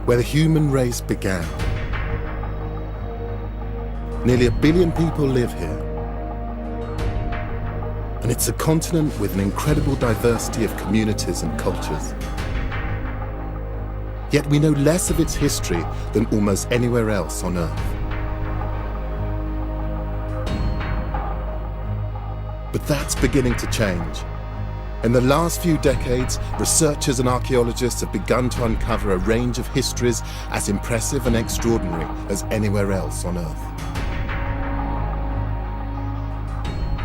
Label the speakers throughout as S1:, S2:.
S1: where the human race began. Nearly 1 billion people live here. And it's a continent with an incredible diversity of communities and cultures. Yet we know less of its history than almost anywhere else on Earth. But that's beginning to change. In the last few decades, researchers and archaeologists have begun to uncover a range of histories as impressive and extraordinary as anywhere else on Earth.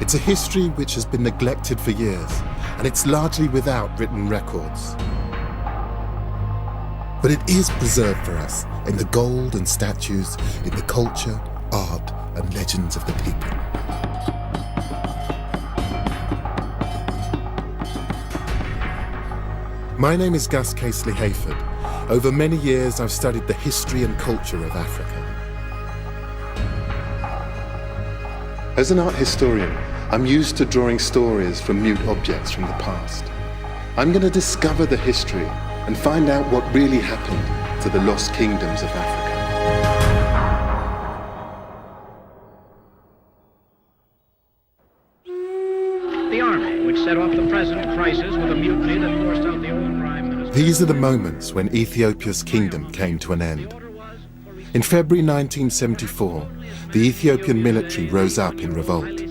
S1: It's a history which has been neglected for years, and it's largely without written records. But it is preserved for us in the gold and statues, in the culture, art, and legends of the people. My name is Gus Casely-Hayford. Over many years, I've studied the history and culture of Africa. As an art historian, I'm used to drawing stories from mute objects from the past. I'm going to discover the history and find out what really happened to the lost kingdoms of Africa.
S2: The army, which set off the present crisis with a mutiny that forced out the old prime minister.
S1: These are the moments when Ethiopia's kingdom came to an end. In February 1974, the Ethiopian military rose up in revolt.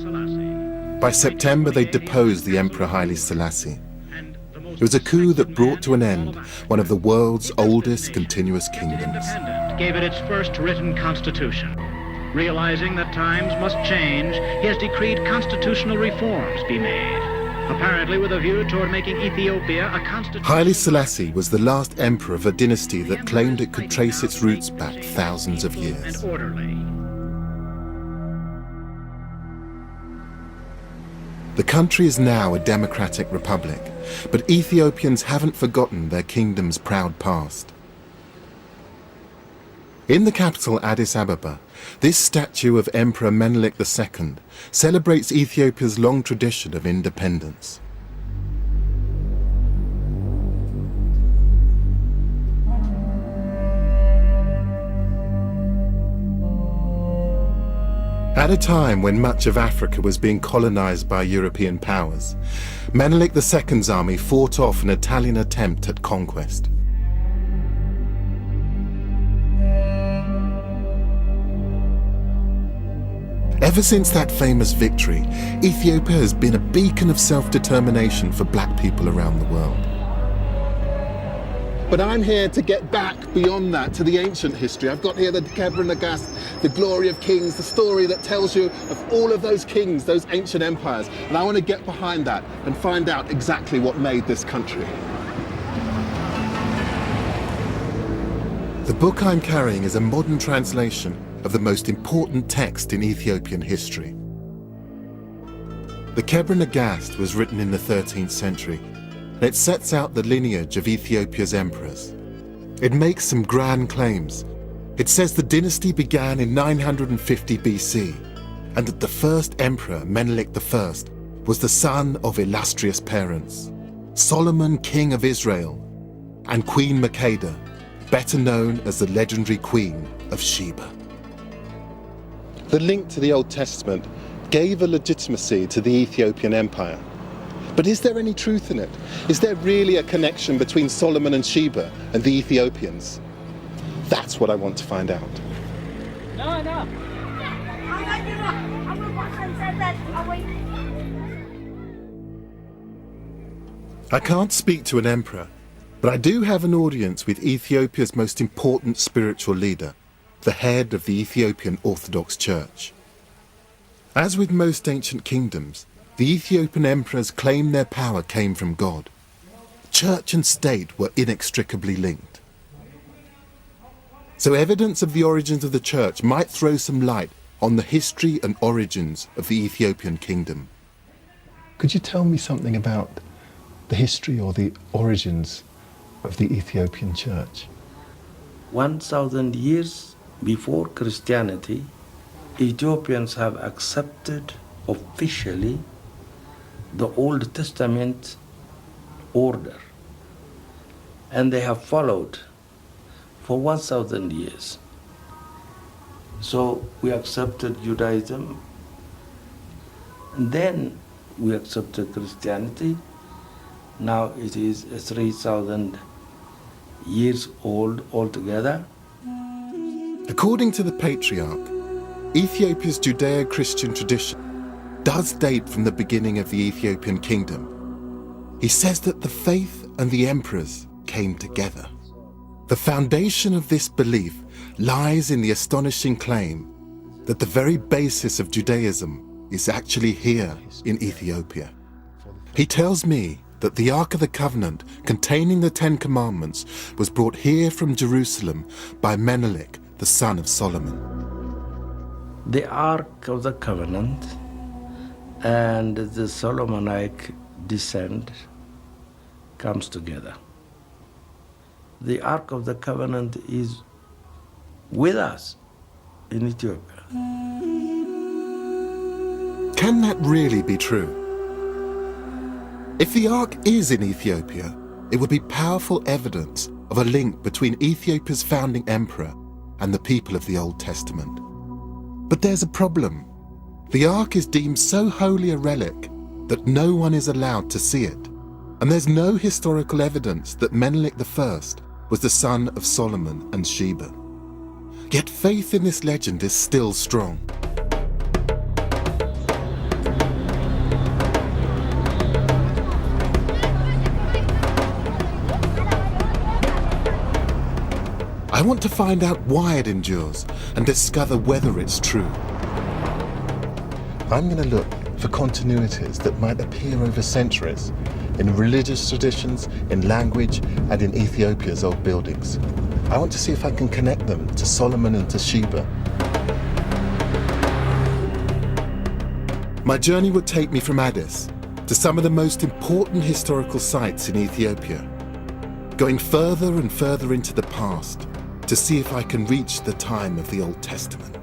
S1: By September, they deposed the Emperor Haile Selassie. It was a coup that brought to an end one of the world's oldest continuous kingdoms.
S2: Gave it its first written constitution. Realizing that times must change, he has decreed constitutional reforms be made, apparently with a view toward making Ethiopia a constitution.
S1: Haile Selassie was the last emperor of a dynasty that claimed it could trace its roots back thousands of years.
S2: And orderly.
S1: The country is now a democratic republic, but Ethiopians haven't forgotten their kingdom's proud past. In the capital Addis Ababa, this statue of Emperor Menelik II celebrates Ethiopia's long tradition of independence. At a time when much of Africa was being colonized by European powers, Menelik II's army fought off an Italian attempt at conquest. Ever since that famous victory, Ethiopia has been a beacon of self-determination for black people around the world. But I'm here to get back beyond that to the ancient history. I've got here the Kebra Nagast, the glory of kings, the story that tells you of all of those kings, those ancient empires. And I want to get behind that and find out exactly what made this country. The book I'm carrying is a modern translation of the most important text in Ethiopian history. The Kebra Nagast was written in the 13th century. It sets out the lineage of Ethiopia's emperors. It makes some grand claims. It says the dynasty began in 950 BC, and that the first emperor, Menelik I, was the son of illustrious parents, Solomon, king of Israel, and Queen Makeda, better known as the legendary Queen of Sheba. The link to the Old Testament gave a legitimacy to the Ethiopian empire. But is there any truth in it? Is there really a connection between Solomon and Sheba and the Ethiopians? That's what I want to find out.
S3: No.
S1: I can't speak to an emperor, but I do have an audience with Ethiopia's most important spiritual leader, the head of the Ethiopian Orthodox Church. As with most ancient kingdoms, the Ethiopian emperors claimed their power came from God. Church and state were inextricably linked. So evidence of the origins of the church might throw some light on the history and origins of the Ethiopian kingdom. Could you tell me something about the history or the origins of the Ethiopian church?
S4: 1,000 years before Christianity, Ethiopians have accepted officially the Old Testament order, and they have followed for 1,000 years. So we accepted Judaism, and then we accepted Christianity. Now it is 3,000 years old altogether.
S1: According to the patriarch, Ethiopia's Judeo-Christian tradition does date from the beginning of the Ethiopian kingdom. He says that the faith and the emperors came together. The foundation of this belief lies in the astonishing claim that the very basis of Judaism is actually here in Ethiopia. He tells me that the Ark of the Covenant containing the Ten Commandments was brought here from Jerusalem by Menelik, the son of Solomon.
S4: The Ark of the Covenant and the Solomonic descent comes together. The Ark of the Covenant is with us in Ethiopia.
S1: Can that really be true? If the Ark is in Ethiopia, it would be powerful evidence of a link between Ethiopia's founding emperor and the people of the Old Testament. But there's a problem. The Ark is deemed so holy a relic that no one is allowed to see it. And there's no historical evidence that Menelik I was the son of Solomon and Sheba. Yet faith in this legend is still strong. I want to find out why it endures and discover whether it's true. I'm going to look for continuities that might appear over centuries in religious traditions, in language, and in Ethiopia's old buildings. I want to see if I can connect them to Solomon and to Sheba. My journey would take me from Addis to some of the most important historical sites in Ethiopia, going further and further into the past to see if I can reach the time of the Old Testament.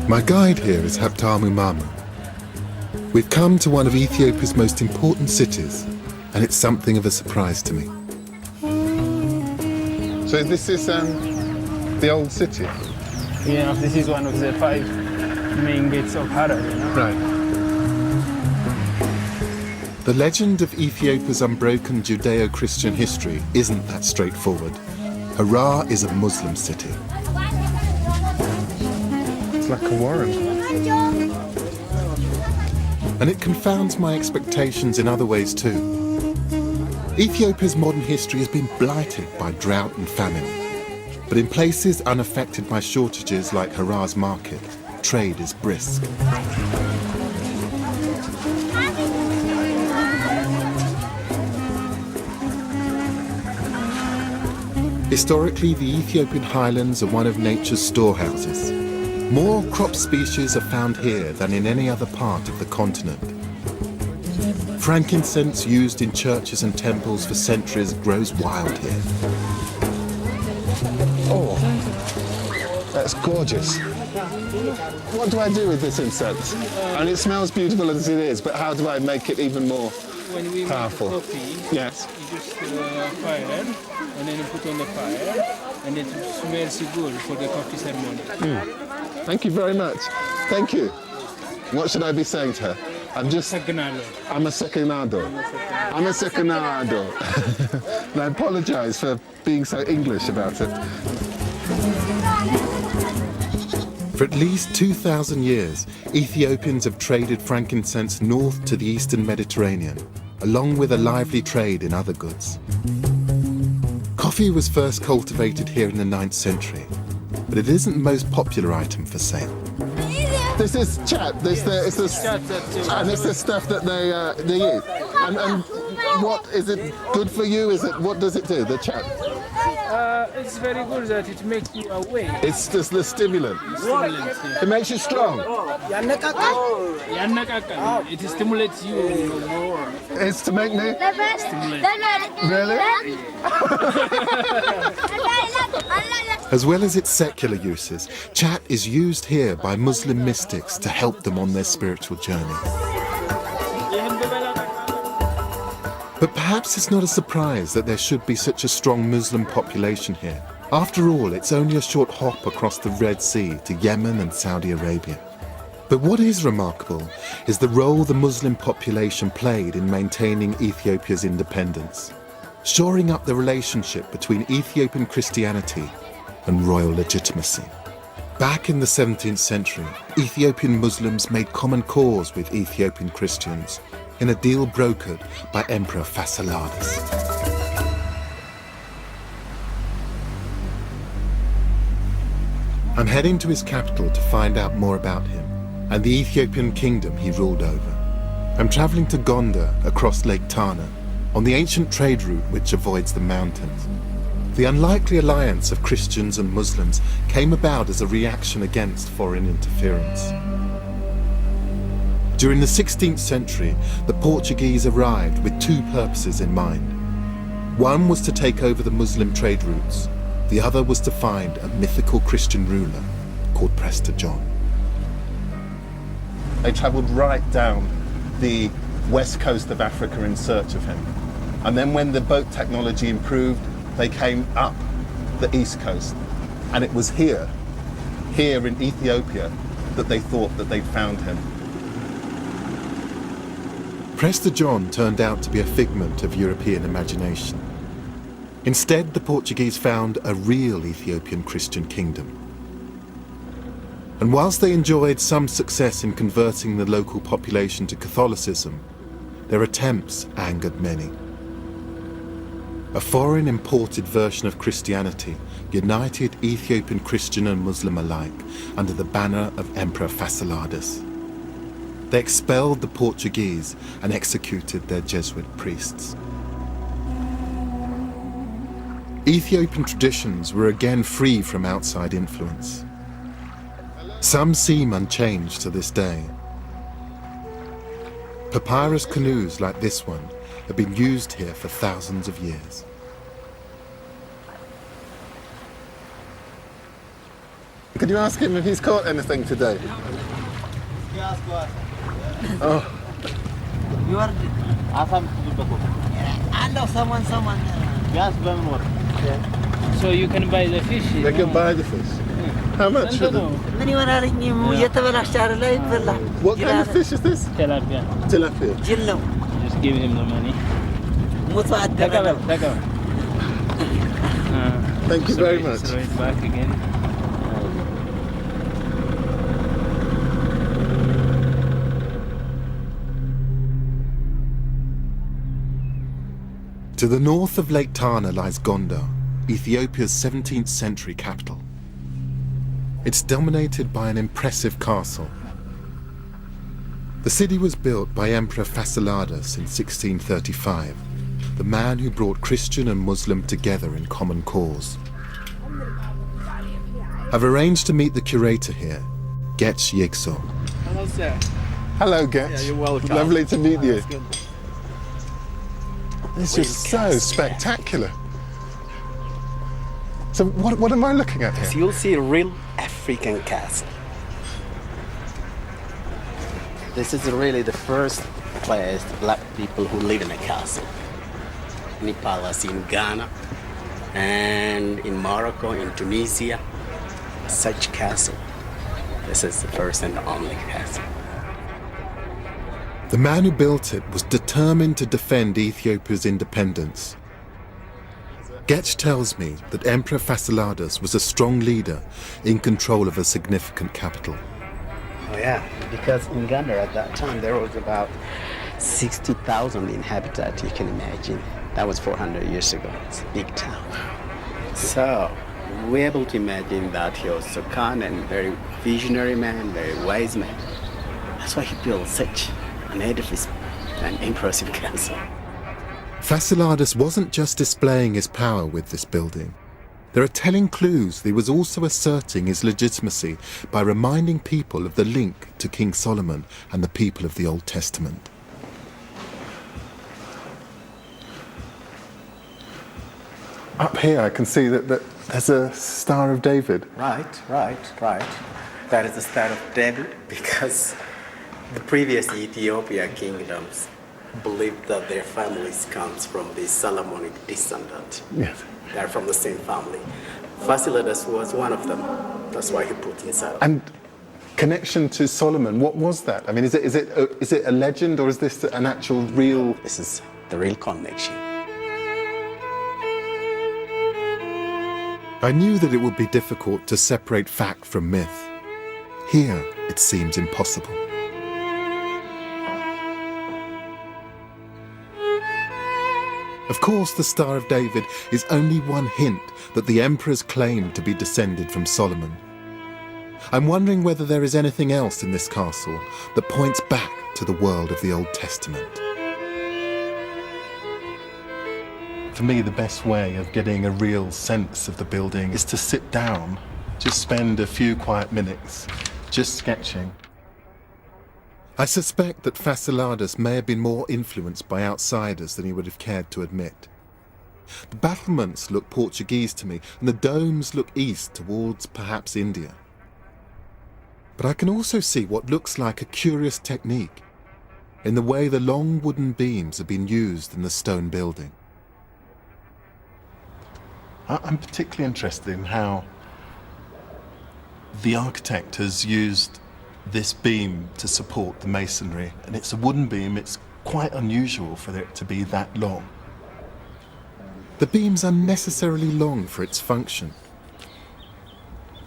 S1: My guide here is Habtamu Mama. We've come to one of Ethiopia's most important cities, and it's something of a surprise to me. So this is the old city?
S3: Yeah, this is one of the 5 main gates of Harar, you know?
S1: Right. The legend of Ethiopia's unbroken Judeo-Christian history isn't that straightforward. Harar is a Muslim city. It's like a warren. And it confounds my expectations in other ways too. Ethiopia's modern history has been blighted by drought and famine. But in places unaffected by shortages like Harar's market, trade is brisk. Historically, the Ethiopian highlands are one of nature's storehouses. More crop species are found here than in any other part of the continent. Frankincense used in churches and temples for centuries grows wild here.
S5: Oh, that's gorgeous. What do I do with this incense? And it smells beautiful as it is, but how do I make it even more powerful?
S3: When we make coffee,
S5: Yes.
S3: you just fire, and then you put on the fire, and it smells good for the coffee ceremony.
S5: Thank you very much. Thank you. What should I be saying to her? I'm a sekenado. I'm a sekenado. And I apologize for being so English about it.
S1: For at least 2,000 years, Ethiopians have traded frankincense north to the eastern Mediterranean, along with a lively trade in other goods. Coffee was first cultivated here in the 9th century, but it isn't the most popular item for sale.
S5: This is chat. And it's the stuff that they eat. And what is it good for you? What does it do? The chat.
S3: It's very good that it makes you awake.
S5: It's just the stimulant. It makes you strong.
S3: It stimulates you more.
S5: It's to make me Really?
S1: As well as its secular uses, chat is used here by Muslim mystics to help them on their spiritual journey. But perhaps it's not a surprise that there should be such a strong Muslim population here. After all, it's only a short hop across the Red Sea to Yemen and Saudi Arabia. But what is remarkable is the role the Muslim population played in maintaining Ethiopia's independence, shoring up the relationship between Ethiopian Christianity and royal legitimacy. Back in the 17th century, Ethiopian Muslims made common cause with Ethiopian Christians in a deal brokered by Emperor Fasciladas. I'm heading to his capital to find out more about him and the Ethiopian kingdom he ruled over. I'm traveling to Gondar across Lake Tana on the ancient trade route which avoids the mountains. The unlikely alliance of Christians and Muslims came about as a reaction against foreign interference. During the 16th century, the Portuguese arrived with two purposes in mind. One was to take over the Muslim trade routes. The other was to find a mythical Christian ruler called Prester John.
S5: They travelled right down the west coast of Africa in search of him. And then when the boat technology improved, they came up the east coast. And it was here in Ethiopia, that they thought that they'd found him.
S1: Prester John turned out to be a figment of European imagination. Instead, the Portuguese found a real Ethiopian Christian kingdom. And whilst they enjoyed some success in converting the local population to Catholicism, their attempts angered many. A foreign imported version of Christianity united Ethiopian Christian and Muslim alike under the banner of Emperor Fasciladas. They expelled the Portuguese and executed their Jesuit priests. Ethiopian traditions were again free from outside influence. Some seem unchanged to this day. Papyrus canoes like this one have been used here for thousands of years.
S5: Could you ask him if he's caught anything today? Oh.
S6: You are... I know someone.
S3: So you can buy the fish?
S5: They can buy the fish. How much for them? What kind of fish is this?
S3: Tilapia.
S5: Tilapia.
S3: Just give him the money.
S5: Thank you very much.
S3: Throw it back again.
S1: To the north of Lake Tana lies Gondar, Ethiopia's 17th century capital. It's dominated by an impressive castle. The city was built by Emperor Fasciladas in 1635, the man who brought Christian and Muslim together in common cause. I've arranged to meet the curator here, Getch Yigso.
S7: Hello, sir.
S5: Hello, Getch.
S7: Yeah, you're welcome.
S5: Lovely to meet you.
S7: That's good.
S5: This is so spectacular. So what am I looking at
S7: So
S5: here?
S7: you'll see a real African castle. This is really the first place black people who live in a castle. In the palace in Ghana and in Morocco, in Tunisia, such castle. This is the first and only castle.
S1: The man who built it was determined to defend Ethiopia's independence. Getch tells me that Emperor Fasciladas was a strong leader in control of a significant capital.
S7: Oh yeah, because in Ghana at that time there was about 60,000 inhabitants, you can imagine. That was 400 years ago. It's a big town. So we're able to imagine that he was a kind and very visionary man, very wise man. That's why he built such an edifice, an impressive castle.
S1: Fasciladas wasn't just displaying his power with this building. There are telling clues that he was also asserting his legitimacy by reminding people of the link to King Solomon and the people of the Old Testament.
S5: Up here I can see that there's a Star of David.
S7: Right. That is the Star of David because the previous Ethiopia kingdoms believed that their families comes from the Solomonic descendant.
S5: Yes.
S7: They're from the same family. Fasilides was one of them. That's why he put inside.
S5: And connection to Solomon, what was that? I mean, is it a legend or is this an actual real...
S7: This is the real connection.
S1: I knew that it would be difficult to separate fact from myth. Here, it seems impossible. Of course, the Star of David is only one hint that the emperors claimed to be descended from Solomon. I'm wondering whether there is anything else in this castle that points back to the world of the Old Testament. For me, the best way of getting a real sense of the building is to sit down, just spend a few quiet minutes, just sketching. I suspect that Fasilides may have been more influenced by outsiders than he would have cared to admit. The battlements look Portuguese to me, and the domes look east towards perhaps India. But I can also see what looks like a curious technique in the way the long wooden beams have been used in the stone building. I'm particularly interested in how the architect has used this beam to support the masonry, and it's a wooden beam. It's quite unusual for it to be that long. The beam's unnecessarily long for its function.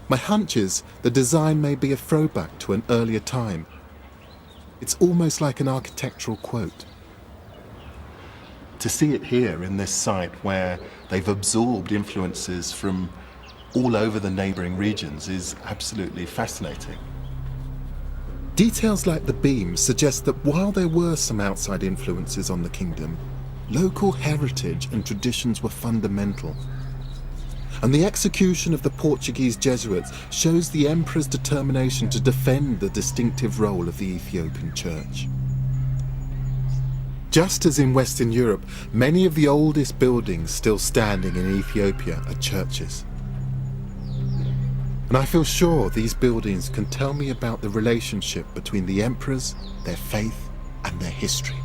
S1: My hunch is the design may be a throwback to an earlier time. It's almost like an architectural quote. To see it here in this site where they've absorbed influences from all over the neighbouring regions is absolutely fascinating. Details like the beams suggest that while there were some outside influences on the kingdom, local heritage and traditions were fundamental. And the execution of the Portuguese Jesuits shows the emperor's determination to defend the distinctive role of the Ethiopian Church. Just as in Western Europe, many of the oldest buildings still standing in Ethiopia are churches. And I feel sure these buildings can tell me about the relationship between the emperors, their faith, and their history.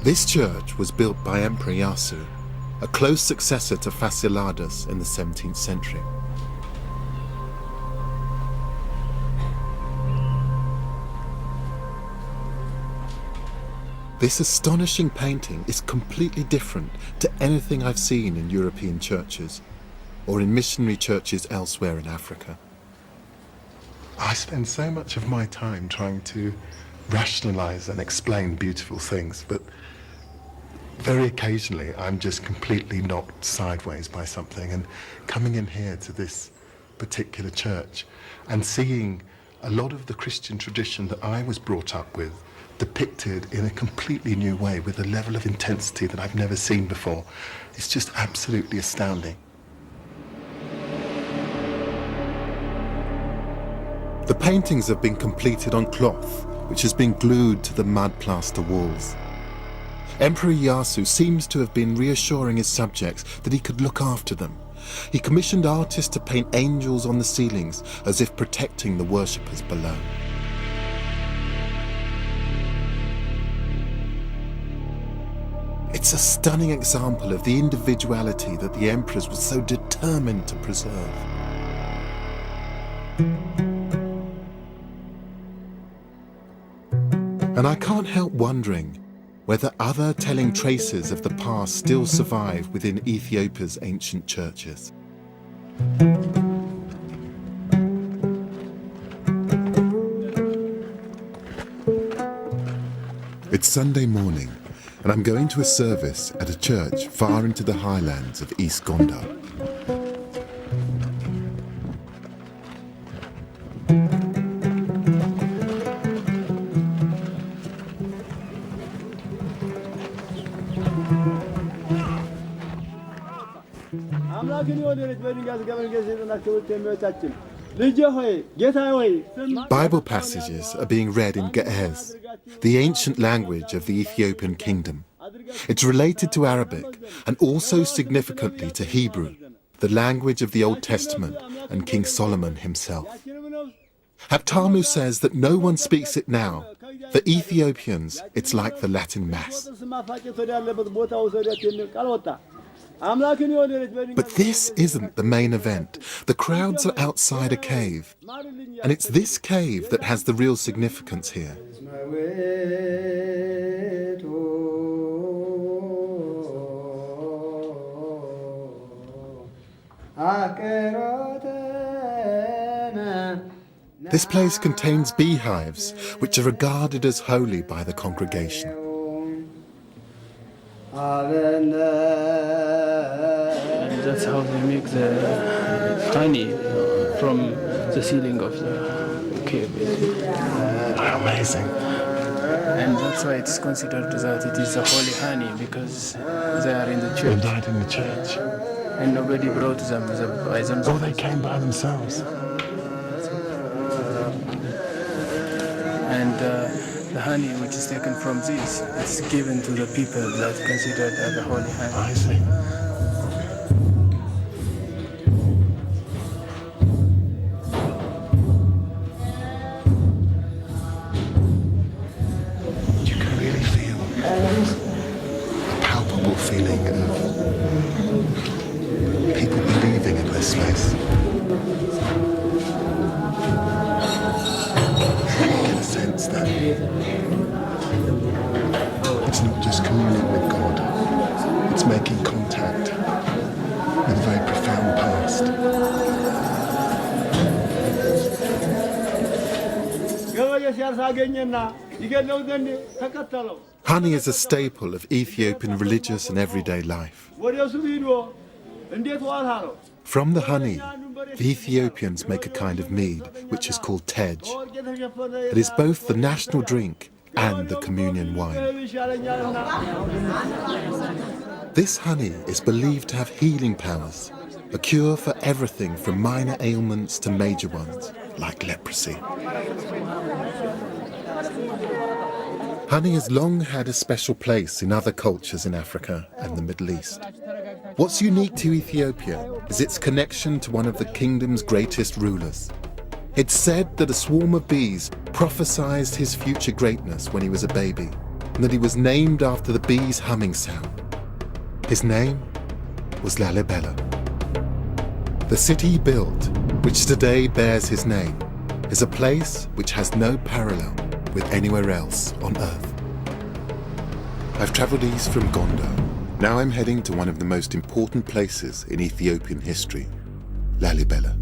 S1: This church was built by Emperor Yasu, a close successor to Fasilides in the 17th century. This astonishing painting is completely different to anything I've seen in European churches or in missionary churches elsewhere in Africa. I spend so much of my time trying to rationalize and explain beautiful things, but very occasionally I'm just completely knocked sideways by something, and coming in here to this particular church and seeing a lot of the Christian tradition that I was brought up with depicted in a completely new way with a level of intensity that I've never seen before. It's just absolutely astounding. The paintings have been completed on cloth, which has been glued to the mud plaster walls. Emperor Yasu seems to have been reassuring his subjects that he could look after them. He commissioned artists to paint angels on the ceilings as if protecting the worshippers below. It's a stunning example of the individuality that the emperors were so determined to preserve. And I can't help wondering whether other telling traces of the past still survive within Ethiopia's ancient churches. It's Sunday morning, and I'm going to a service at a church far into the highlands of East Gondar. Bible passages are being read in Ge'ez, the ancient language of the Ethiopian kingdom. It's related to Arabic and also significantly to Hebrew, the language of the Old Testament and King Solomon himself. Haptamu says that no one speaks it now. For Ethiopians, it's like the Latin Mass. But this isn't the main event. The crowds are outside a cave. And it's this cave that has the real significance here. This place contains beehives, which are regarded as holy by the congregation.
S3: And that's how they make the honey from the ceiling of the cave.
S1: Amazing.
S3: And that's why it's considered that it is a holy honey, because they are in the church.
S1: They died in the church.
S3: And nobody brought them by themselves.
S1: Oh, they came by themselves.
S3: And the honey which is taken from this, it's given to the people that considered as the holy honey.
S1: I see. You can really feel a palpable feeling of people believing in this place. Sense that it's not just communing with God, it's making contact with a very profound past. Honey is a staple of Ethiopian religious and everyday life. From the honey, the Ethiopians make a kind of mead, which is called tej. It is both the national drink and the communion wine. This honey is believed to have healing powers, a cure for everything from minor ailments to major ones, like leprosy. Honey has long had a special place in other cultures in Africa and the Middle East. What's unique to Ethiopia is its connection to one of the kingdom's greatest rulers. It's said that a swarm of bees prophesied his future greatness when he was a baby, and that he was named after the bees' humming sound. His name was Lalibela. The city he built, which today bears his name, is a place which has no parallel with anywhere else on Earth. I've travelled east from Gondo. Now I'm heading to one of the most important places in Ethiopian history, Lalibela.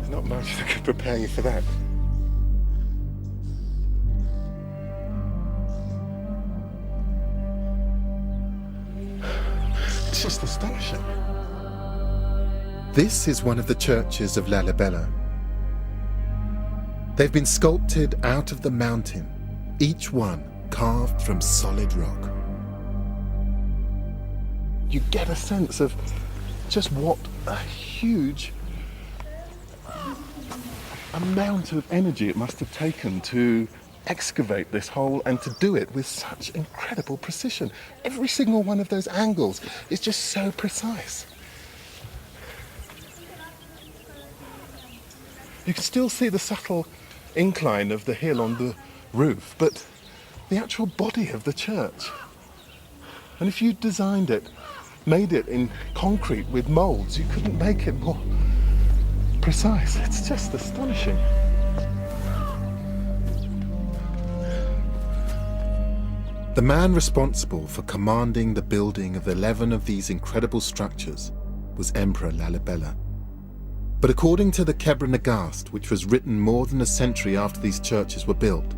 S1: Not much that could prepare you for that. It's just astonishing. This is one of the churches of Lalibela. They've been sculpted out of the mountain, each one carved from solid rock. You get a sense of just what a huge amount of energy it must have taken to excavate this hole and to do it with such incredible precision. Every single one of those angles is just so precise. You can still see the subtle incline of the hill on the roof, but the actual body of the church. And if you designed it, made it in concrete with moulds, you couldn't make it more precise. It's just astonishing. The man responsible for commanding the building of 11 of these incredible structures was Emperor Lalibela. But according to the Kebra Nagast, which was written more than a century after these churches were built,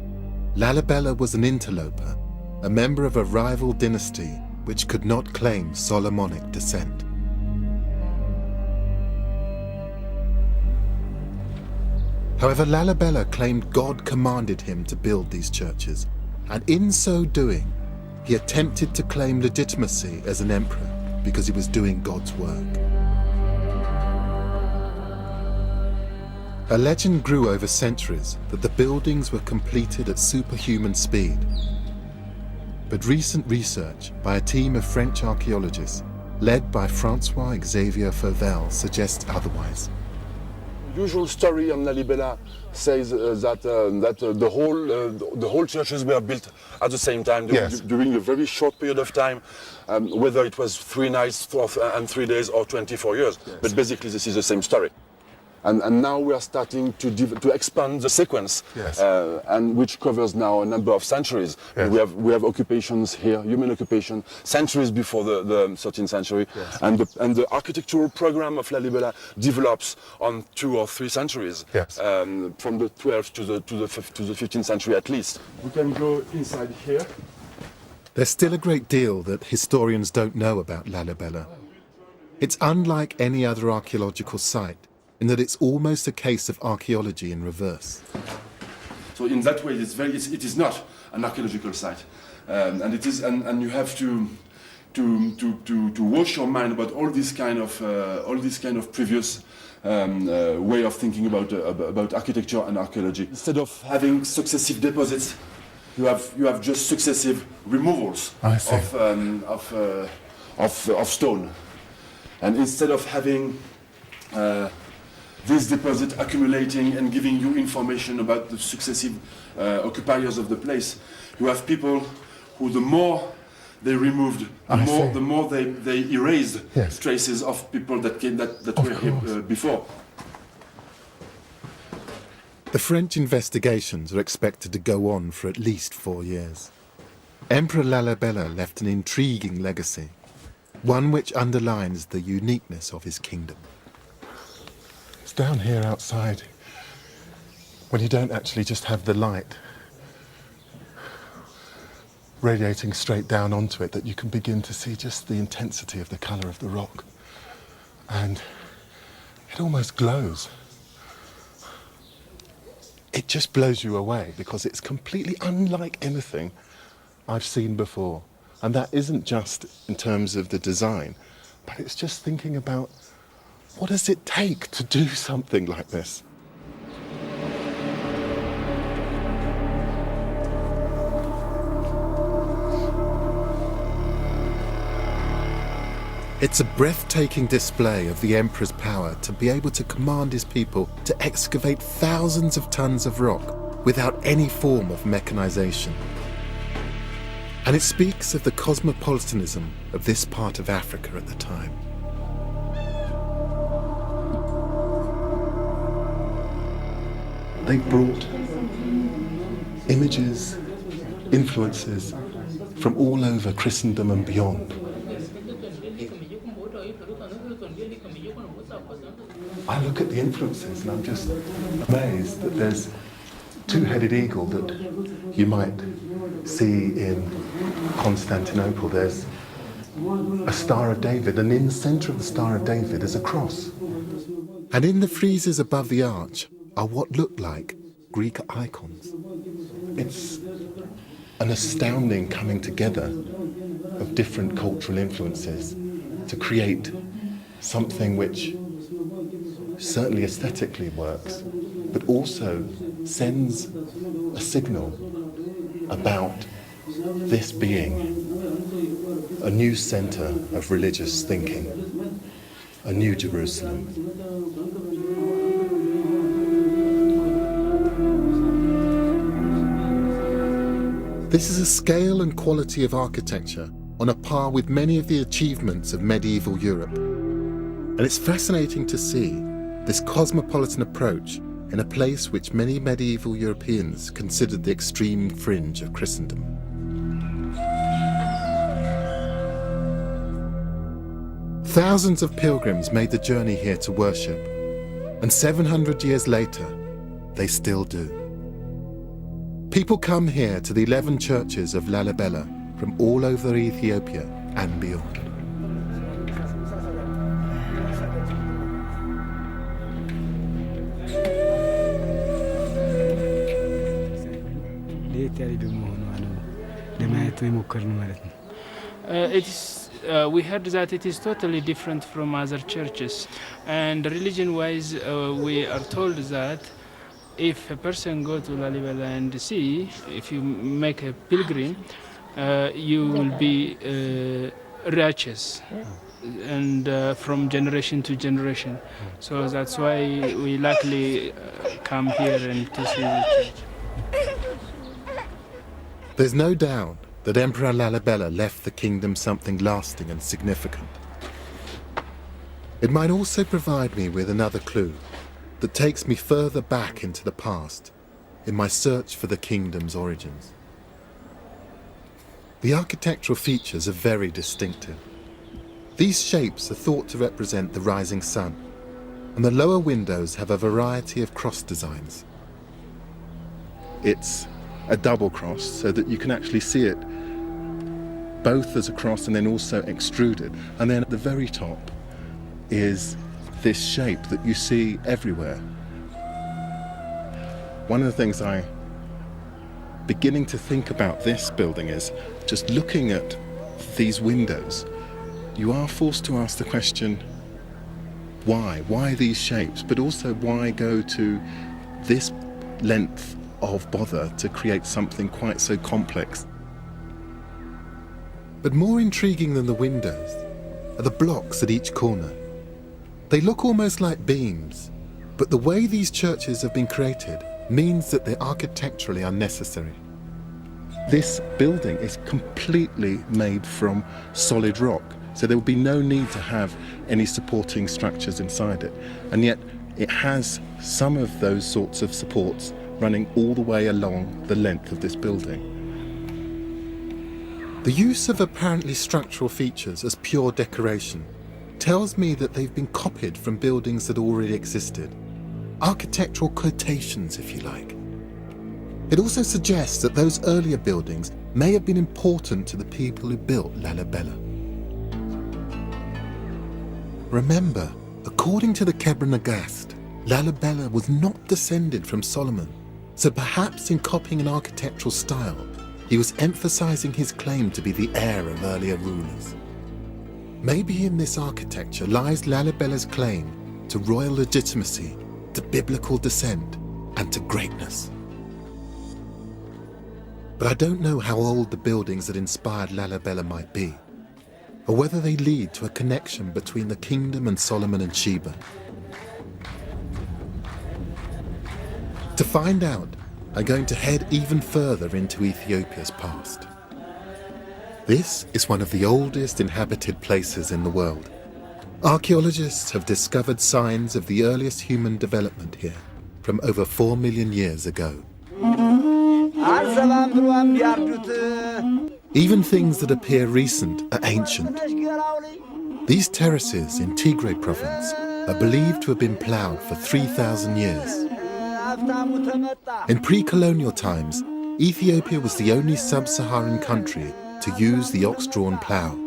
S1: Lalibela was an interloper, a member of a rival dynasty which could not claim Solomonic descent. However, Lalibela claimed God commanded him to build these churches, and in so doing, he attempted to claim legitimacy as an emperor because he was doing God's work. A legend grew over centuries that the buildings were completed at superhuman speed. But recent research by a team of French archaeologists, led by François-Xavier Fauvel, suggests otherwise.
S8: Usual story on Lalibela says that the whole churches were built at the same time during a very short period of time, whether it was 3 nights and 3 days or 24 years. Yes. But basically this is the same story. And now we are starting to expand the sequence, and which covers now a number of centuries. Yes. We have occupations here, human occupation, centuries before the 13th century, and the architectural program of Lalibela develops on 2 or 3 centuries, from the 12th to the 15th century at least. We can go inside here.
S1: There's still a great deal that historians don't know about Lalibela. It's unlike any other archaeological site, in that it's almost a case of archaeology in reverse.
S8: So in that way, it is not an archaeological site, and it is, and you have to wash your mind about all this kind of previous way of thinking about architecture and archaeology. Instead of having successive deposits, you have just successive removals of stone, and instead of having this deposit accumulating and giving you information about the successive occupiers of the place, you have people who, the more they removed, the more they erased traces of people that were here before.
S1: The French investigations are expected to go on for at least 4 years. Emperor Lalibela left an intriguing legacy, one which underlines the uniqueness of his kingdom.
S5: Down here outside, when you don't actually just have the light radiating straight down onto it, that you can begin to see just the intensity of the colour of the rock. And it almost glows. It just blows you away because it's completely unlike anything I've seen before. And that isn't just in terms of the design, but it's just thinking about, what does it take to do something like this?
S1: It's a breathtaking display of the emperor's power to be able to command his people to excavate thousands of tons of rock without any form of mechanization. And it speaks of the cosmopolitanism of this part of Africa at the time.
S5: They brought images, influences from all over Christendom and beyond. I look at the influences and I'm just amazed that there's a 2-headed eagle that you might see in Constantinople. There's a Star of David, and in the centre of the Star of David is a cross.
S1: And in the friezes above the arch are what look like Greek icons.
S5: It's an astounding coming together of different cultural influences to create something which certainly aesthetically works, but also sends a signal about this being a new centre of religious thinking, a new Jerusalem.
S1: This is a scale and quality of architecture on a par with many of the achievements of medieval Europe. And it's fascinating to see this cosmopolitan approach in a place which many medieval Europeans considered the extreme fringe of Christendom. Thousands of pilgrims made the journey here to worship, and 700 years later, they still do. People come here to the 11 churches of Lalibela from all over Ethiopia and beyond.
S3: We heard that it is totally different from other churches, and religion-wise we are told that if a person go to Lalibela and see, if you make a pilgrim, you will be righteous, and from generation to generation. So that's why we likely come here and to see the church.
S1: There's no doubt that Emperor Lalibela left the kingdom something lasting and significant. It might also provide me with another clue that takes me further back into the past in my search for the kingdom's origins. The architectural features are very distinctive. These shapes are thought to represent the rising sun, and the lower windows have a variety of cross designs. It's a double cross so that you can actually see it both as a cross and then also extruded. And then at the very top is this shape that you see everywhere. One of the things I'm beginning to think about this building is just looking at these windows, you are forced to ask the question, why? Why these shapes? But also why go to this length of bother to create something quite so complex? But more intriguing than the windows are the blocks at each corner. They look almost like beams, but the way these churches have been created means that they're architecturally unnecessary. This building is completely made from solid rock, so there will be no need to have any supporting structures inside it. And yet it has some of those sorts of supports running all the way along the length of this building. The use of apparently structural features as pure decoration tells me that they've been copied from buildings that already existed. Architectural quotations, if you like. It also suggests that those earlier buildings may have been important to the people who built Lalibela. Remember, according to the Kebra Nagast, Lalibela was not descended from Solomon, so perhaps in copying an architectural style, he was emphasizing his claim to be the heir of earlier rulers. Maybe in this architecture lies Lalibela's claim to royal legitimacy, to biblical descent, and to greatness. But I don't know how old the buildings that inspired Lalibela might be, or whether they lead to a connection between the kingdom and Solomon and Sheba. To find out, I'm going to head even further into Ethiopia's past. This is one of the oldest inhabited places in the world. Archaeologists have discovered signs of the earliest human development here from over 4 million years ago. Even things that appear recent are ancient. These terraces in Tigray province are believed to have been ploughed for 3,000 years. In pre-colonial times, Ethiopia was the only sub-Saharan country to use the ox-drawn plough,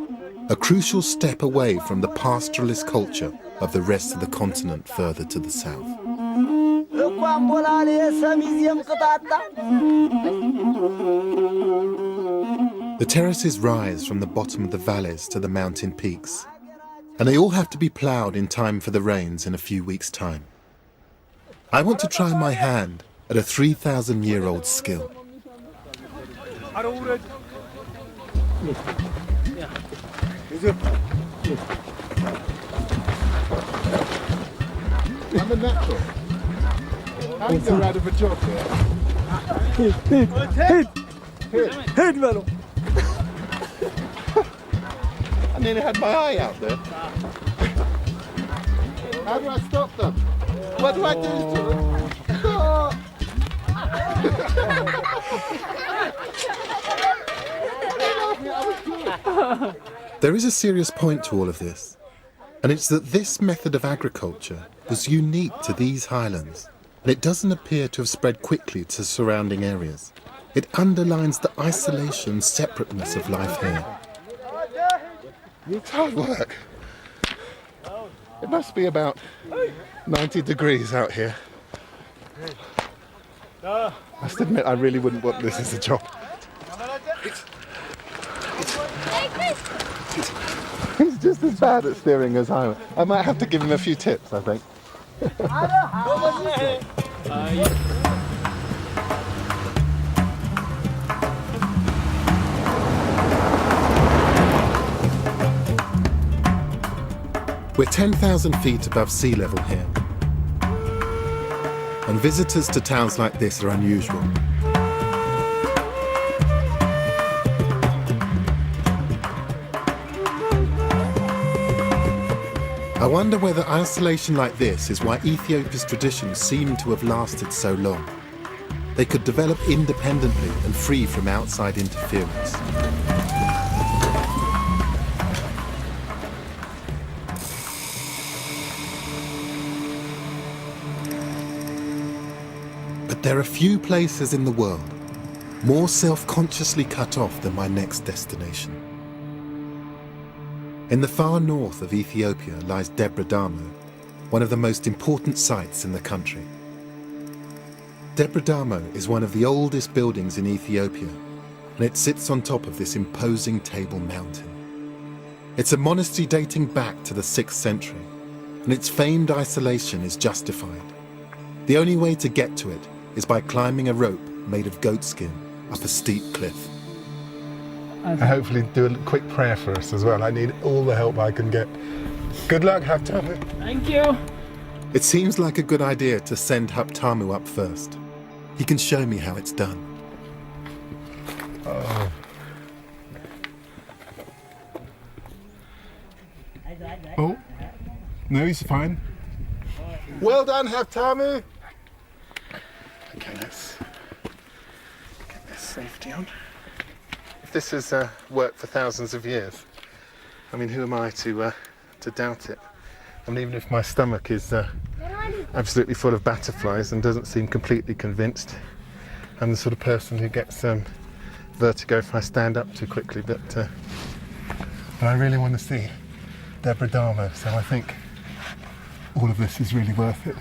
S1: a crucial step away from the pastoralist culture of the rest of the continent further to the south. The terraces rise from the bottom of the valleys to the mountain peaks, and they all have to be ploughed in time for the rains in a few weeks' time. I want to try my hand at a 3,000-year-old skill.
S5: I'm a natural. How do you get out of a job here?
S9: Hit, Velo.
S5: I nearly had my eye out there. How do I stop them? What do I do to them? Stop!
S1: There is a serious point to all of this, and it's that this method of agriculture was unique to these highlands, and it doesn't appear to have spread quickly to surrounding areas. It underlines the isolation, separateness of life here.
S5: It's hard work. It must be about 90 degrees out here. I must admit, I really wouldn't want this as a job. He's just as bad at steering as I am. I might have to give him a few tips, I think.
S1: We're 10,000 feet above sea level here. And visitors to towns like this are unusual. I wonder whether isolation like this is why Ethiopia's traditions seem to have lasted so long. They could develop independently and free from outside interference. But there are few places in the world more self-consciously cut off than my next destination. In the far north of Ethiopia lies Debredamo, one of the most important sites in the country. Debredamo is one of the oldest buildings in Ethiopia, and it sits on top of this imposing Table Mountain. It's a monastery dating back to the 6th century, and its famed isolation is justified. The only way to get to it is by climbing a rope made of goatskin up a steep cliff.
S5: And hopefully do a quick prayer for us as well. I need all the help I can get. Good luck, Haptamu.
S3: Thank you.
S1: It seems like a good idea to send Haptamu up first. He can show me how it's done.
S5: Oh. Oh, no, he's fine. Well done, Haptamu. Okay, let's get this safety on. If this has worked for thousands of years, I mean, who am I to doubt it? I mean, even if my stomach is absolutely full of butterflies and doesn't seem completely convinced, I'm the sort of person who gets vertigo if I stand up too quickly, but I really want to see Debredamo, so I think all of this is really worth it.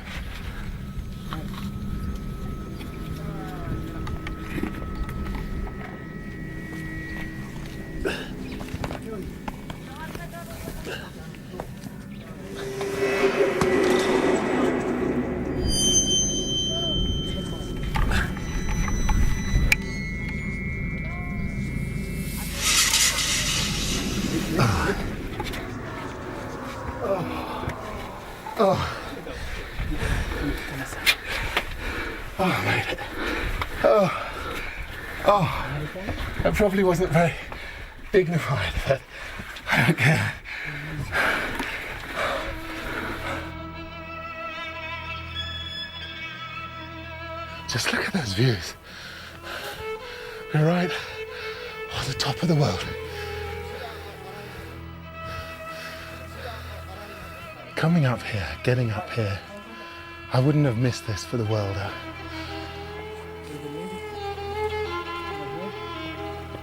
S5: Oh, I made it. Oh, that probably wasn't very dignified, but I don't care. Just look at those views. We're right on the top of the world. Coming up here, getting up here, I wouldn't have missed this for the world.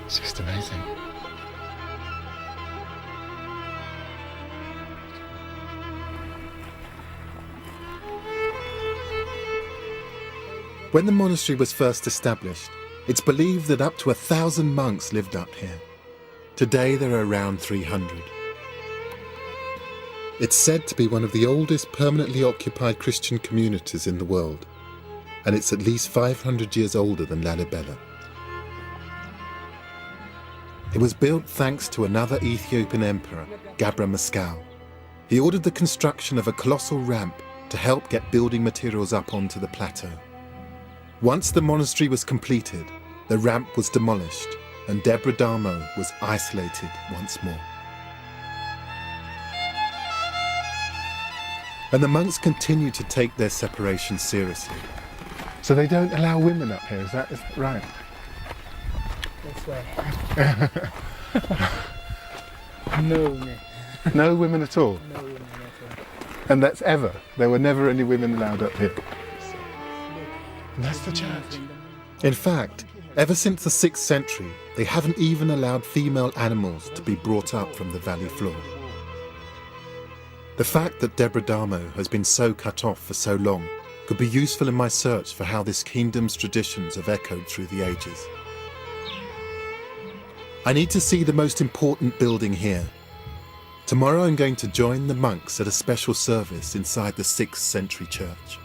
S5: It's just amazing.
S1: When the monastery was first established, it's believed that up to 1,000 monks lived up here. Today there are around 300. It's said to be one of the oldest permanently occupied Christian communities in the world, and it's at least 500 years older than Lalibela. It was built thanks to another Ethiopian emperor, Gabra Mescal. He ordered the construction of a colossal ramp to help get building materials up onto the plateau. Once the monastery was completed, the ramp was demolished and Debredamo was isolated once more. And the monks continue to take their separation seriously.
S5: So they don't allow women up here, is that right?
S3: That's right. No women.
S5: No women at all?
S3: No women at all.
S5: And that's ever? There were never any women allowed up here? And that's the church.
S1: In fact, Ever since the 6th century, they haven't even allowed female animals to be brought up from the valley floor. The fact that Debradamo has been so cut off for so long could be useful in my search for how this kingdom's traditions have echoed through the ages. I need to see the most important building here. Tomorrow I'm going to join the monks at a special service inside the 6th century church.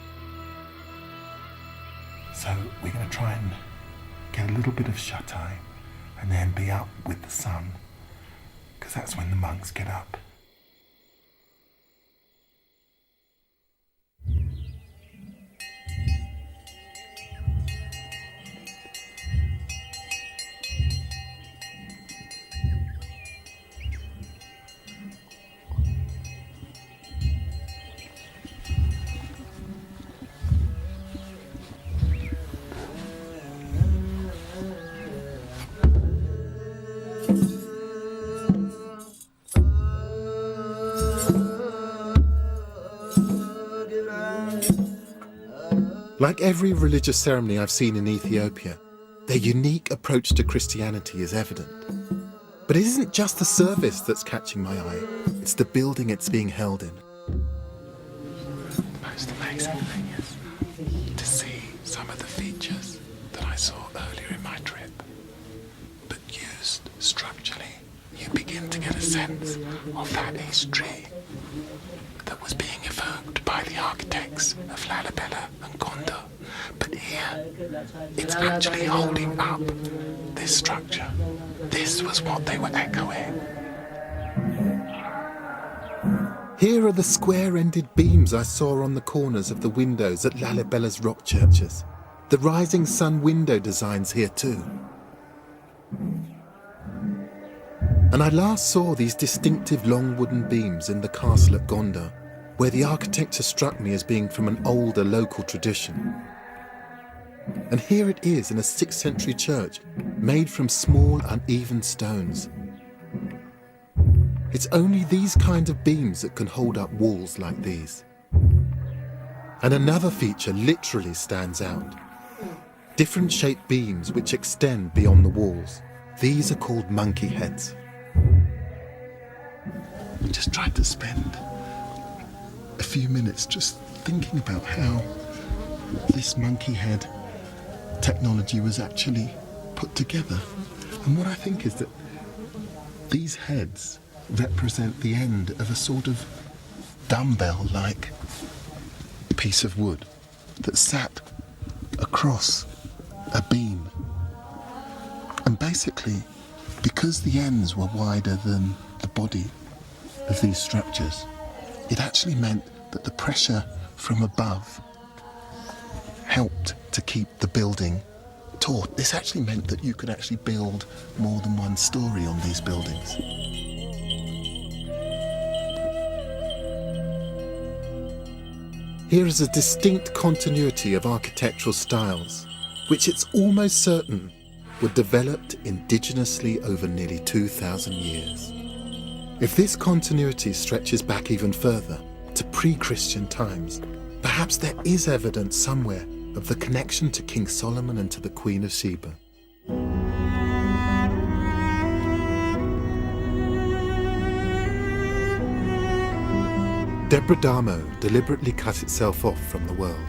S9: So we're going to try and get a little bit of shut-eye and then be up with the sun, because that's when the monks get up.
S1: Like every religious ceremony I've seen in Ethiopia, their unique approach to Christianity is evident. But it isn't just the service that's catching my eye, it's the building it's being held in.
S9: The most amazing thing is to see some of the features that I saw earlier in my trip, but used structurally. You begin to get a sense of that history that was being evoked by the architects of Lalibela and Gonda. But here, it's actually holding up this structure. This was what they were echoing.
S1: Here are the square-ended beams I saw on the corners of the windows at Lalibela's rock churches. The rising sun window designs here too. And I last saw these distinctive long wooden beams in the castle at Gonda, where the architecture struck me as being from an older local tradition. And here it is in a 6th century church, made from small, uneven stones. It's only these kinds of beams that can hold up walls like these. And another feature literally stands out. Different shaped beams which extend beyond the walls. These are called monkey heads.
S9: I just tried to spend a few minutes just thinking about how this monkey head technology was actually put together. And what I think is that these heads represent the end of a sort of dumbbell-like piece of wood that sat across a beam. And basically, because the ends were wider than the body of these structures, it actually meant that the pressure from above helped to keep the building taut. This actually meant that you could actually build more than one story on these buildings.
S1: Here is a distinct continuity of architectural styles, which it's almost certain were developed indigenously over nearly 2,000 years. If this continuity stretches back even further, to pre-Christian times, perhaps there is evidence somewhere of the connection to King Solomon and to the Queen of Sheba. Debradamo deliberately cut itself off from the world.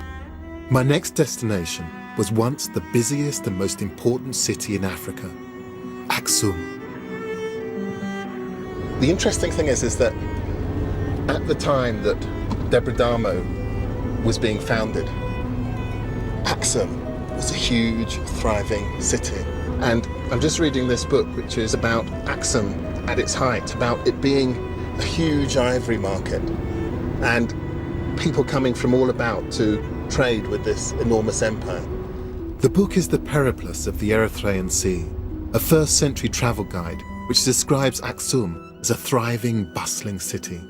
S1: My next destination was once the busiest and most important city in Africa, Aksum.
S5: The interesting thing is that at the time that Debradamo was being founded, Aksum was a huge, thriving city. And I'm just reading this book, which is about Aksum at its height, about it being a huge ivory market and people coming from all about to trade with this enormous empire.
S1: The book is the Periplus of the Erythraean Sea, a 1st century travel guide which describes Aksum as a thriving, bustling city.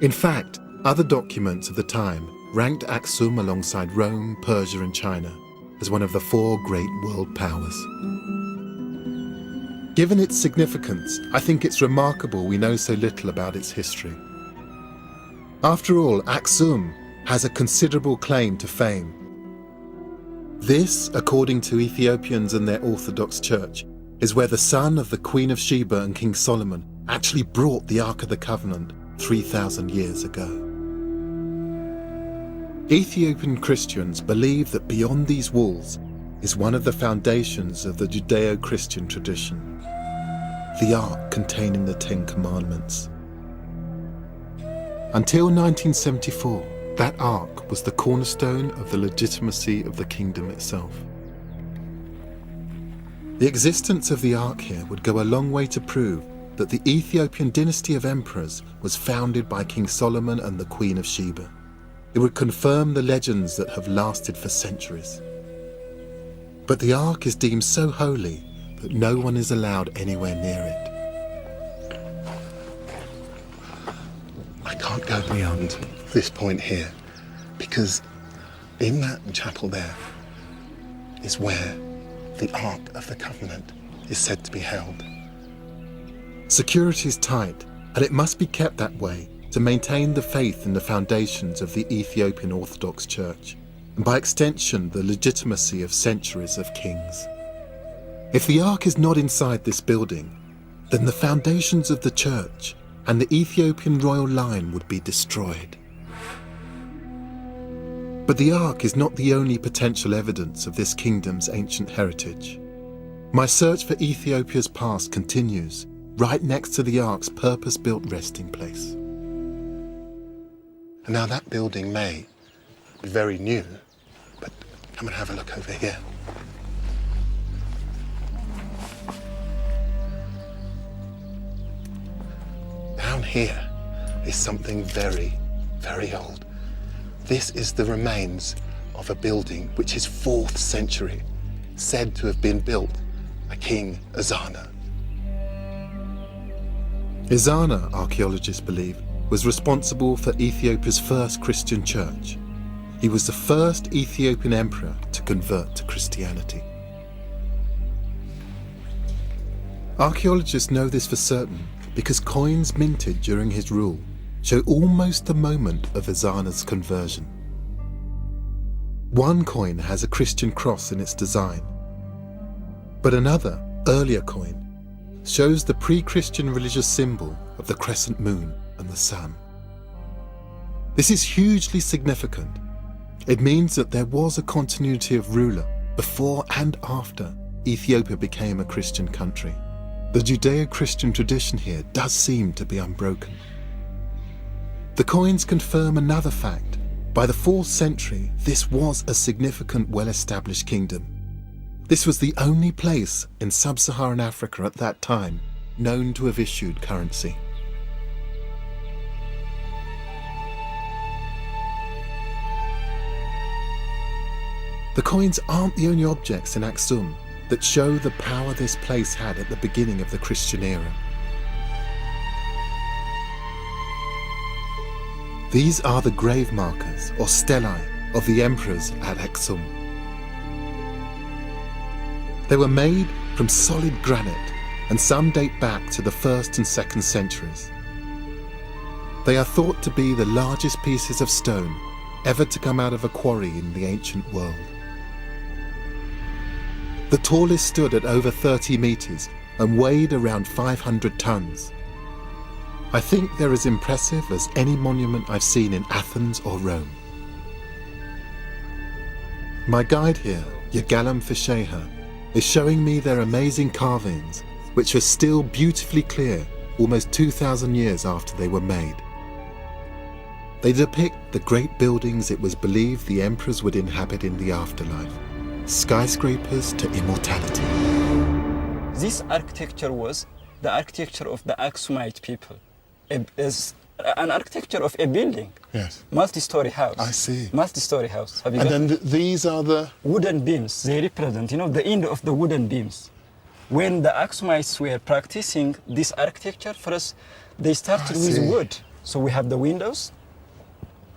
S1: In fact, other documents of the time ranked Aksum alongside Rome, Persia and China as one of the 4 great world powers. Given its significance, I think it's remarkable we know so little about its history. After all, Aksum has a considerable claim to fame. This, according to Ethiopians and their Orthodox Church, is where the son of the Queen of Sheba and King Solomon actually brought the Ark of the Covenant 3,000 years ago. Ethiopian Christians believe that beyond these walls is one of the foundations of the Judeo-Christian tradition, the Ark containing the Ten Commandments. Until 1974, that Ark was the cornerstone of the legitimacy of the kingdom itself. The existence of the Ark here would go a long way to prove that the Ethiopian dynasty of emperors was founded by King Solomon and the Queen of Sheba. It would confirm the legends that have lasted for centuries. But the Ark is deemed so holy that no one is allowed anywhere near it.
S9: I can't go beyond this point here, because in that chapel there is where the Ark of the Covenant is said to be held.
S1: Security is tight, and it must be kept that way to maintain the faith in the foundations of the Ethiopian Orthodox Church, and by extension the legitimacy of centuries of kings. If the Ark is not inside this building, then the foundations of the church and the Ethiopian royal line would be destroyed. But the Ark is not the only potential evidence of this kingdom's ancient heritage. My search for Ethiopia's past continues right next to the Ark's purpose-built resting place.
S9: Now that building may be very new, but come and have a look over here. Down here is something very, very old. This is the remains of a building which is 4th century, said to have been built by King Ezana.
S1: Ezana, archaeologists believe, was responsible for Ethiopia's first Christian church. He was the first Ethiopian emperor to convert to Christianity. Archaeologists know this for certain because coins minted during his rule show almost the moment of Ezana's conversion. One coin has a Christian cross in its design, but another, earlier coin, shows the pre-Christian religious symbol of the crescent moon and the sun. This is hugely significant. It means that there was a continuity of ruler before and after Ethiopia became a Christian country. The Judeo-Christian tradition here does seem to be unbroken. The coins confirm another fact. By the 4th century, this was a significant, well-established kingdom. This was the only place in sub-Saharan Africa at that time known to have issued currency. The coins aren't the only objects in Aksum that show the power this place had at the beginning of the Christian era. These are the grave markers, or stelae, of the emperors at Aksum. They were made from solid granite, and some date back to the 1st and 2nd centuries. They are thought to be the largest pieces of stone ever to come out of a quarry in the ancient world. The tallest stood at over 30 meters and weighed around 500 tons. I think they're as impressive as any monument I've seen in Athens or Rome. My guide here, Yagalam Fisheha, is showing me their amazing carvings, which are still beautifully clear almost 2,000 years after they were made. They depict the great buildings it was believed the emperors would inhabit in the afterlife, skyscrapers to immortality.
S10: This architecture was the architecture of the Aksumite people. Is an architecture of a building.
S9: Yes.
S10: Multi-story house.
S9: I see.
S10: Multi-story house.
S9: And then these are the
S10: wooden beams. They represent, the end of the wooden beams. When the Aksumites were practicing this architecture, first they started with wood. So we have the windows.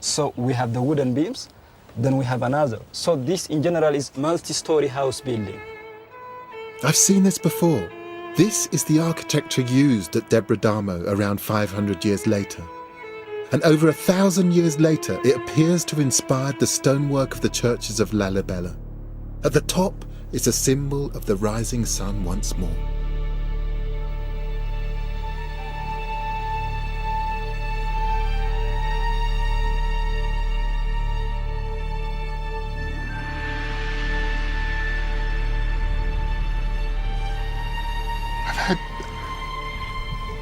S10: So we have the wooden beams. Then we have another. So this in general is multi-story house building.
S1: I've seen this before. This is the architecture used at Debre Damo around 500 years later. And over 1,000 years later, it appears to have inspired the stonework of the churches of Lalibela. At the top is a symbol of the rising sun once more.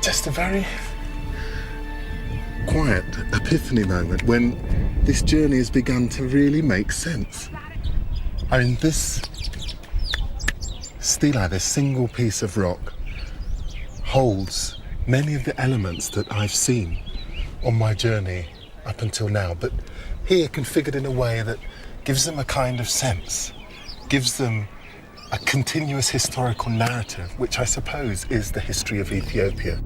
S9: Just a very quiet epiphany moment when this journey has begun to really make sense. I mean, this stela, this single piece of rock, holds many of the elements that I've seen on my journey up until now, but here configured in a way that gives them a kind of sense, gives them a continuous historical narrative, which I suppose is the history of Ethiopia.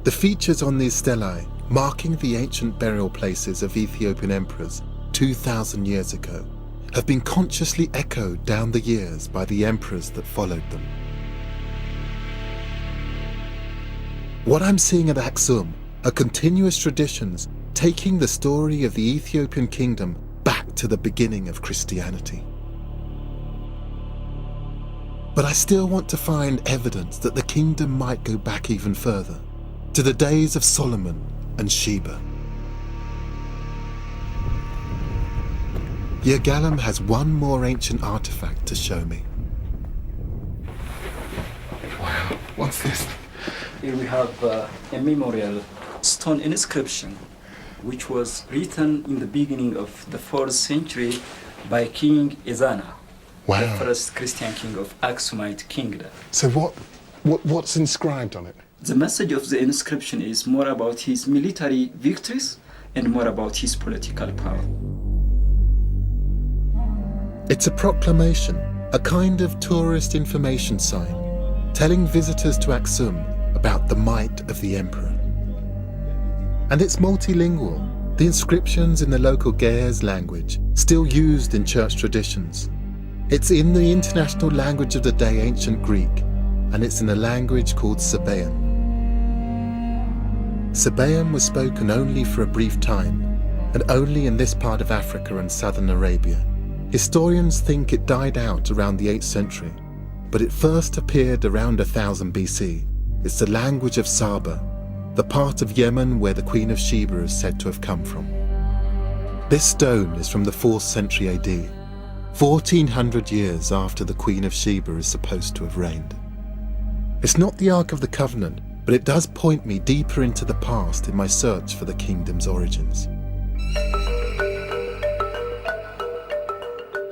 S1: The features on these stelae, marking the ancient burial places of Ethiopian emperors 2,000 years ago, have been consciously echoed down the years by the emperors that followed them. What I'm seeing at Aksum are continuous traditions taking the story of the Ethiopian kingdom back to the beginning of Christianity. But I still want to find evidence that the kingdom might go back even further, to the days of Solomon and Sheba. Yergalem has one more ancient artifact to show me.
S9: Wow, what's this?
S10: Here we have a memorial stone inscription which was written in the beginning of the 4th century by King Ezana,
S9: Wow.
S10: the first Christian king of Aksumite kingdom.
S9: So what's inscribed on it?
S10: The message of the inscription is more about his military victories and more about his political power.
S1: It's a proclamation, a kind of tourist information sign, telling visitors to Aksum about the might of the emperor. And it's multilingual, the inscriptions in the local Ge'ez language, still used in church traditions. It's in the international language of the day, ancient Greek, and it's in a language called Sabaean. Sabaean was spoken only for a brief time, and only in this part of Africa and southern Arabia. Historians think it died out around the 8th century, but it first appeared around 1000 BC. It's the language of Saba, the part of Yemen where the Queen of Sheba is said to have come from. This stone is from the 4th century AD, 1400 years after the Queen of Sheba is supposed to have reigned. It's not the Ark of the Covenant, but it does point me deeper into the past in my search for the kingdom's origins.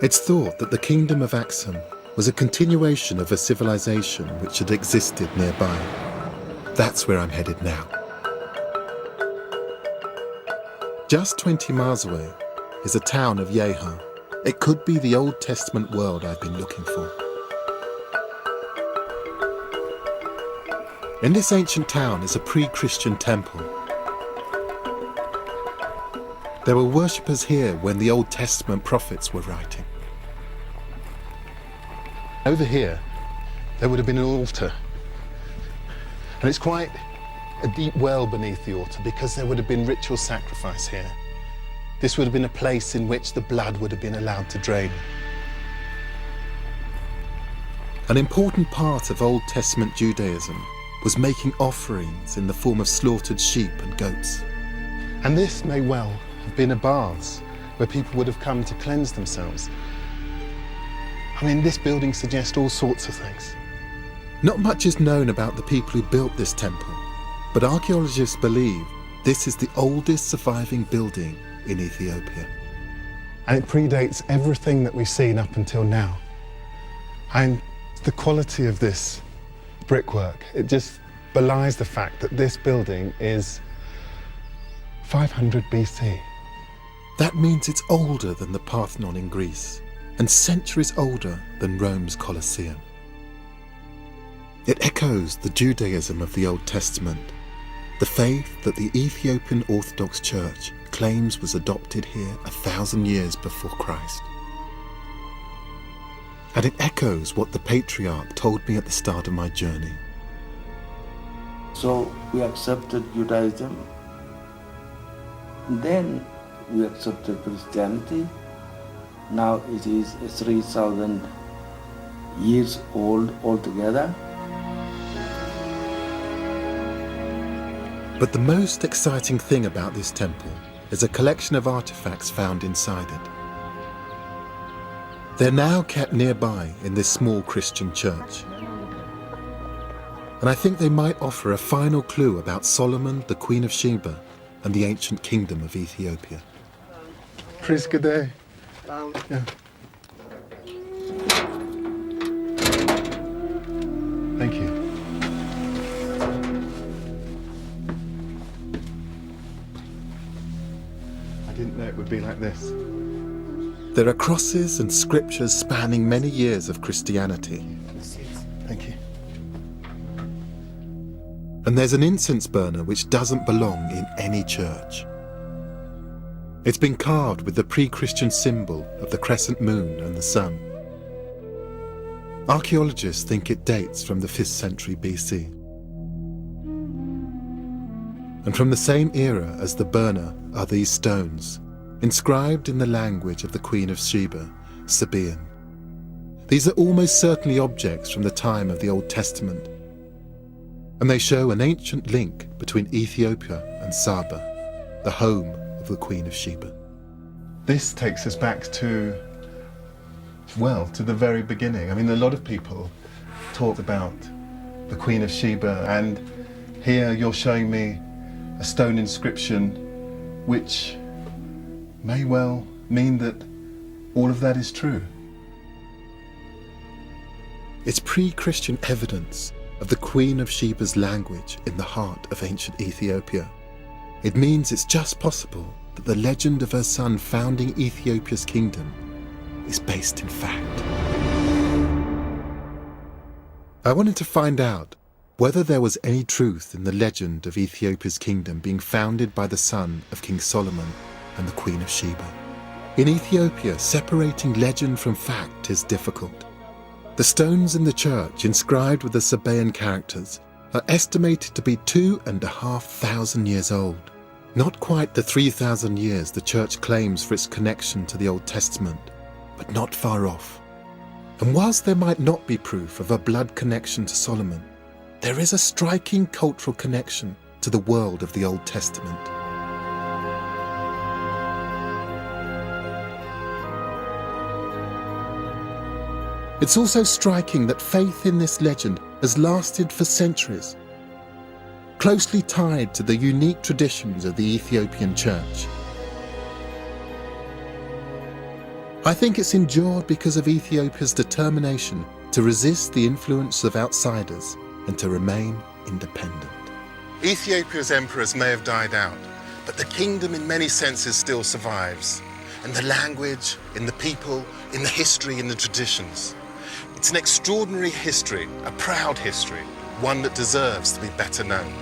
S1: It's thought that the kingdom of Aksum was a continuation of a civilization which had existed nearby. That's where I'm headed now. Just 20 miles away is the town of Yeha. It could be the Old Testament world I've been looking for. In this ancient town is a pre-Christian temple. There were worshippers here when the Old Testament prophets were writing.
S9: Over here, there would have been an altar. And it's quite a deep well beneath the altar because there would have been ritual sacrifice here. This would have been a place in which the blood would have been allowed to drain.
S1: An important part of Old Testament Judaism was making offerings in the form of slaughtered sheep and goats.
S9: And this may well have been a baths where people would have come to cleanse themselves. I mean, this building suggests all sorts of things.
S1: Not much is known about the people who built this temple, but archaeologists believe this is the oldest surviving building in Ethiopia.
S9: And it predates everything that we've seen up until now. And the quality of this brickwork, it just belies the fact that this building is 500 BC.
S1: That means it's older than the Parthenon in Greece, and centuries older than Rome's Colosseum. It echoes the Judaism of the Old Testament, the faith that the Ethiopian Orthodox Church claims was adopted here 1,000 years before Christ. And it echoes what the patriarch told me at the start of my journey.
S4: So we accepted Judaism. Then we accepted Christianity. Now it is 3,000 years old altogether.
S1: But the most exciting thing about this temple is a collection of artifacts found inside it. They're now kept nearby in this small Christian church. And I think they might offer a final clue about Solomon, the Queen of Sheba, and the ancient kingdom of Ethiopia.
S9: Chris, good day. Yeah. Thank you. I didn't know it would be like this.
S1: There are crosses and scriptures spanning many years of Christianity.
S9: Thank you.
S1: And there's an incense burner which doesn't belong in any church. It's been carved with the pre-Christian symbol of the crescent moon and the sun. Archaeologists think it dates from the 5th century BC. And from the same era as the burner are these stones, inscribed in the language of the Queen of Sheba, Sabaean. These are almost certainly objects from the time of the Old Testament, and they show an ancient link between Ethiopia and Saba, the home of the Queen of Sheba.
S9: This takes us back to, well, to the very beginning. I mean, a lot of people talk about the Queen of Sheba, and here you're showing me a stone inscription which may well mean that all of that is true.
S1: It's pre-Christian evidence of the Queen of Sheba's language in the heart of ancient Ethiopia. It means it's just possible that the legend of her son founding Ethiopia's kingdom is based in fact. I wanted to find out whether there was any truth in the legend of Ethiopia's kingdom being founded by the son of King Solomon and the Queen of Sheba. In Ethiopia, separating legend from fact is difficult. The stones in the church, inscribed with the Sabaean characters, are estimated to be 2,500 years old. Not quite the 3,000 years the church claims for its connection to the Old Testament, but not far off. And whilst there might not be proof of a blood connection to Solomon, there is a striking cultural connection to the world of the Old Testament. It's also striking that faith in this legend has lasted for centuries, closely tied to the unique traditions of the Ethiopian church. I think it's endured because of Ethiopia's determination to resist the influence of outsiders and to remain independent.
S9: Ethiopia's emperors may have died out, but the kingdom in many senses still survives. In the language, in the people, in the history, in the traditions. It's an extraordinary history, a proud history, one that deserves to be better known.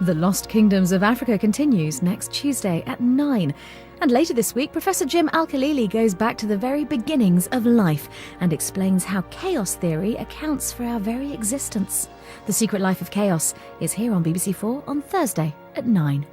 S11: The Lost Kingdoms of Africa continues next Tuesday at 9. And later this week, Professor Jim Al-Khalili goes back to the very beginnings of life and explains how chaos theory accounts for our very existence. The Secret Life of Chaos is here on BBC4 on Thursday at 9.